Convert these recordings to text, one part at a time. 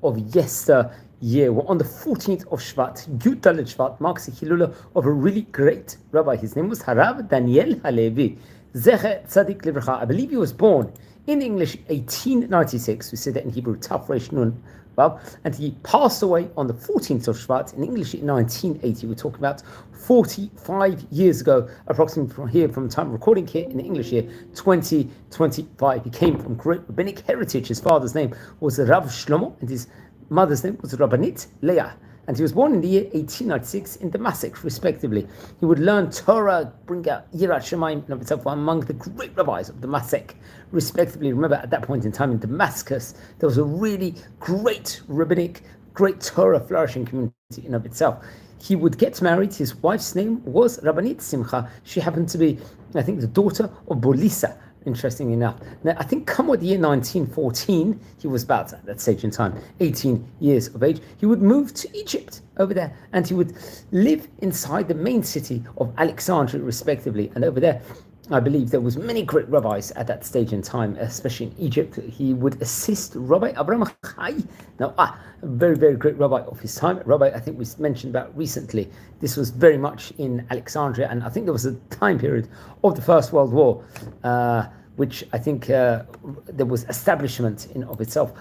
of yesteryear. We're on the 14th of Shvat. Yud Daled Shvat marks the Hilula of a really great rabbi. His name was Rabbi Daniel HaLevi Z'tl. I believe he was born in English 1896. We say that in Hebrew, Taf Resh Nun. And he passed away on the 14th of Shvat in English in 1980. We're talking about 45 years ago, approximately from the time of recording here in English here, 2025. He came from great rabbinic heritage. His father's name was Rav Shlomo, and his mother's name was Rabbanit Leah. And he was born in the year 1896 in Damascus, respectively. He would learn Torah, bring out Yirat Shamayim and of itself, among the great rabbis of Damascus, respectively. Remember, at that point in time in Damascus, there was a really great rabbinic, great Torah flourishing community in of itself. He would get married. His wife's name was Rabbanit Simcha. She happened to be, I think, the daughter of Bolisa. Interestingly enough. Now, I think come with the year 1914, he was about at that stage in time, 18 years of age, he would move to Egypt over there, and he would live inside the main city of Alexandria, respectively. And over there, I believe there was many great rabbis at that stage in time, especially in Egypt. He would assist Rabbi Abraham Chai. Now, a very, very great rabbi of his time. Rabbi, I think we mentioned about recently. This was very much in Alexandria, and I think there was a time period of the First World War, which I think there was establishment in of itself.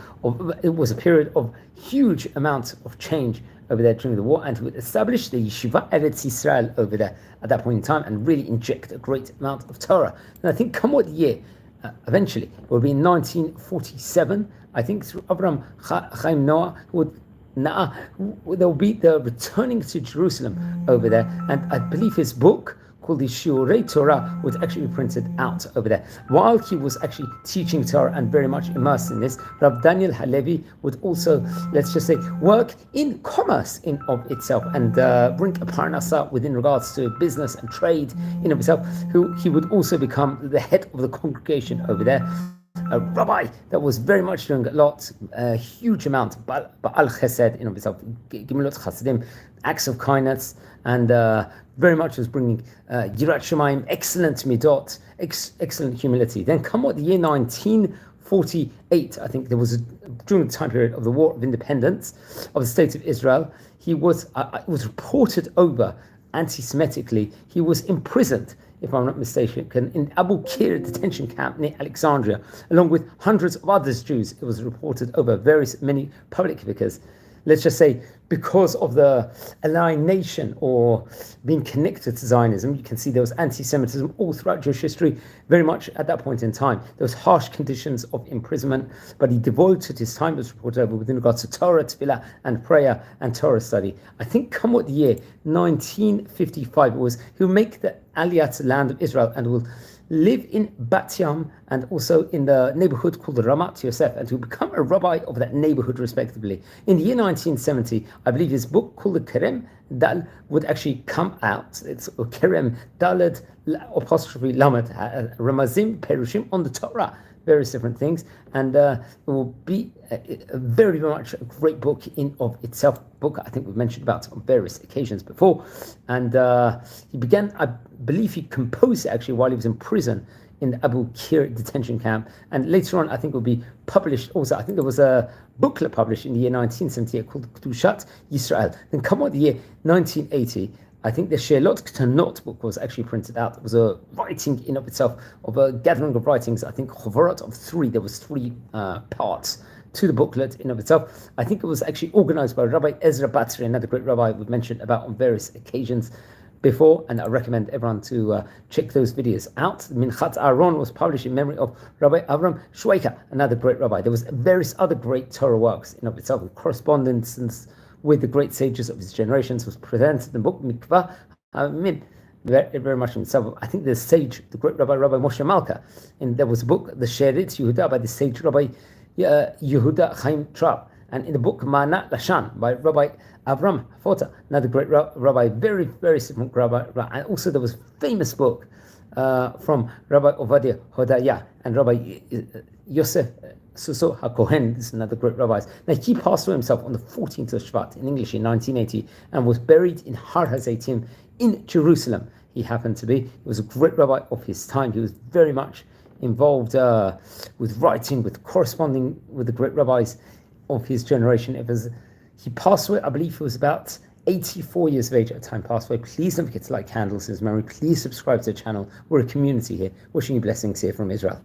It was a period of huge amount of change over there during the war, and he would establish the Yeshiva Eretz Yisrael over there at that point in time and really inject a great amount of Torah. And I think come what year, eventually, it will be in 1947, I think through Abraham Chaim Noah, there will be the returning to Jerusalem over there, and I believe his book called the Shiurei Torah would actually be printed out over there. While he was actually teaching Torah and very much immersed in this, Rabbi Daniel HaLevi would also, let's just say, work in commerce in of itself and bring a parnasa within regards to business and trade in of itself. He would also become the head of the congregation over there. A rabbi that was very much doing a huge amount, Ba'al Chesed in of itself, Gimilot Chasidim, acts of kindness, and very much was bringing Yirat Shamayim, excellent midot, excellent humility. Then come what the year 1948, I think there was during the time period of the War of Independence of the State of Israel, he was reported over anti-Semitically. He was imprisoned, if I'm not mistaken, in Abu Qir detention camp near Alexandria, along with hundreds of other Jews. It was reported over many public figures. Let's just say, because of the alienation or being connected to Zionism, you can see there was anti-Semitism all throughout Jewish history, very much at that point in time. There was harsh conditions of imprisonment, but he devoted his time, as reported over, within regards to Torah, Tefillah, and prayer and Torah study. I think come what the year 1955 it was, he'll make the Aliyah to the land of Israel and will live in Bat Yam and also in the neighborhood called Ramat Yosef, and to become a rabbi of that neighborhood respectively. In the year 1970, I believe his book called the Kerem Dal would actually come out. It's Kerem Dalad apostrophe Lamed Ramazim Perushim on the Torah, various different things, and it will be a very, very much a great book in of itself. Book I think we've mentioned about on various occasions before, and he began, I believe he composed it actually while he was in prison in the Abu Qir detention camp, and later on I think it will be published also. I think there was a booklet published in the year 1978 called Kedushat Yisrael. Then come on the year 1980, I think the Sheilot K'tanot book was actually printed out. It was a writing in of itself, of a gathering of writings, I think Chovorot of 3. There was 3 parts to the booklet in of itself. I think it was actually organized by Rabbi Ezra Batri, another great rabbi we've mentioned about on various occasions before, and I recommend everyone to check those videos out. Minchat Aaron was published in memory of Rabbi Avram Shweika, another great rabbi. There was various other great Torah works in of itself, with correspondences with the great sages of his generations was presented in the book Mikvah Min, very, very much in itself. I think the sage, the great Rabbi Moshe Malka, and there was a book, the Sherit Yehuda, by the sage Rabbi Yehuda Chaim Traub, and in the book Ma'ana Lashan by Rabbi Avram Fota, another great rabbi, very, very significant rabbi. And also there was a famous book from Rabbi Ovadia Hodaya and Rabbi Yosef Suso HaKohen. This is another great rabbi. Now he passed away himself on the 14th of Shvat in English in 1980 and was buried in Har HaZeitim in Jerusalem. He happened to be. He was a great rabbi of his time. He was very much involved with writing, with corresponding with the great rabbis of his generation. He passed away, I believe he was about 84 years of age at the time, passed away. Please don't forget to light candles in his memory. Please subscribe to the channel. We're a community here. Wishing you blessings here from Israel.